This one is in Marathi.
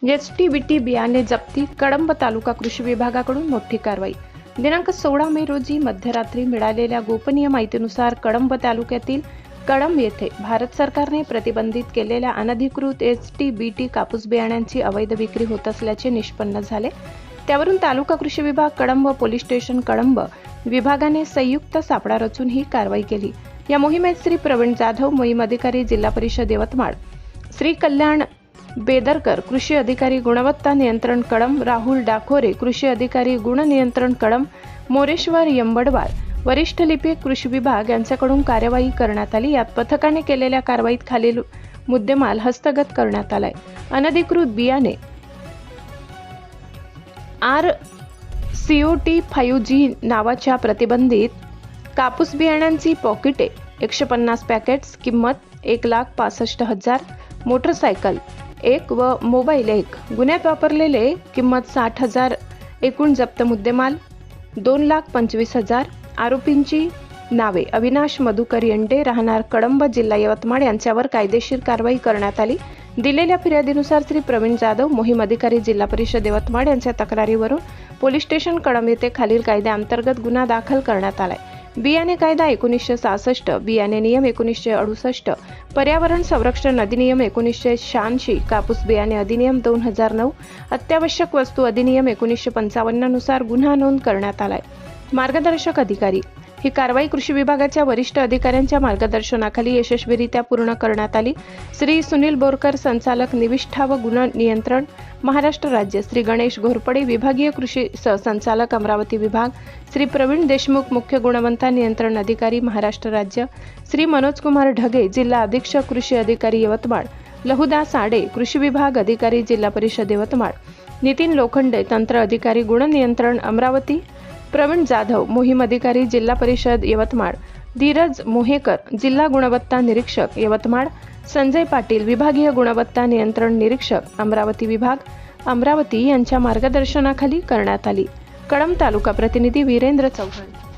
एचटीबीटी बियाणे जप्ती, कळंब तालुका कृषी विभागाकडून मोठी कारवाई। दिनांक 16 मे रोजी मध्यरात्री मिळालेल्या गोपनीय माहितीनुसार कळंब तालुक्यातील कळंब येथे भारत सरकारने प्रतिबंधित केलेल्या अनधिकृत एचटीबीटी कापूस बियाण्यांची अवैध विक्री होत असल्याचे निष्पन्न झाले। त्यावरून तालुका कृषी विभाग कळंब, पोलीस स्टेशन कळंब विभागाने संयुक्त सापळा रचून ही कारवाई केली। या मोहिमेत श्री प्रवीण जाधव, मोहीम अधिकारी जिल्हा परिषद यवतमाळ, श्री कल्याण बेदरकर, कृषी अधिकारी गुणवत्ता नियंत्रण कळंब, राहुल डाकोरे, कृषी अधिकारी गुण नियंत्रण कळंब, मोरेश्वर यंबडवार, वरिष्ठ लिपिक कृषी विभाग यांच्याकडून कार्यवाही करण्यात आली। यात पथकाने केलेल्या कारवाईत खालील मुद्देमाल हस्तगत करण्यात आलाय। अनधिकृत बियाणे RCOT 5G नावाच्या प्रतिबंधित कापूस बियाण्यांची पॉकेटे 150 पॅकेट्स, किंमत 1,65,000, मोटरसायकल 1 व मोबाईल 1, गुन्ह्यात वापरलेले किंमत 60,000, एकूण जप्त मुद्देमाल 2,25,000। आरोपींची नावे अविनाश मधुकर येंडे, राहणार कळंब, जिल्हा यवतमाळ यांच्यावर कायदेशीर कारवाई करण्यात आली। दिलेल्या फिर्यादीनुसार श्री प्रवीण जाधव, मोहीम अधिकारी जिल्हा परिषद यवतमाळ यांच्या तक्रारीवरून पोलीस स्टेशन कळंब येथे खालील कायद्याअंतर्गत गुन्हा दाखल करण्यात आलाय। बियाणे कायदा 1966, बियाणे नियम 1968, पर्यावरण संरक्षण अधिनियम 1986, कापूस बियाणे अधिनियम 2009, अत्यावश्यक वस्तू अधिनियम 1955 नुसार गुन्हा नोंद करण्यात आलाय। मार्गदर्शक अधिकारी ही कारवाई कृषी विभागाच्या वरिष्ठ अधिकाऱ्यांच्या मार्गदर्शनाखाली यशस्वीरित्या पूर्ण करण्यात आली। श्री सुनील बोरकर, संचालक निविष्ठा व गुण नियंत्रण महाराष्ट्र राज्य, श्री गणेश घोरपडे, विभागीय कृषी सहसंचालक अमरावती विभाग, श्री प्रवीण देशमुख, मुख्य गुणवत्ता नियंत्रण अधिकारी महाराष्ट्र राज्य, श्री मनोज कुमार ढगे, जिल्हा अधीक्षक कृषी अधिकारी यवतमाळ, लहुदास आडे, कृषी विभाग अधिकारी जिल्हा परिषद यवतमाळ, नितीन लोखंडे, तंत्र अधिकारी गुण नियंत्रण अमरावती, प्रवीण जाधव, मोहीम अधिकारी जिल्हा परिषद यवतमाळ, धीरज मोहेकर, जिल्हा गुणवत्ता निरीक्षक यवतमाळ, संजय पाटील, विभागीय गुणवत्ता नियंत्रण निरीक्षक अमरावती विभाग, अमरावती यांच्या मार्गदर्शनाखाली करण्यात आली। कळंब तालुका प्रतिनिधी वीरेंद्र चव्हाण।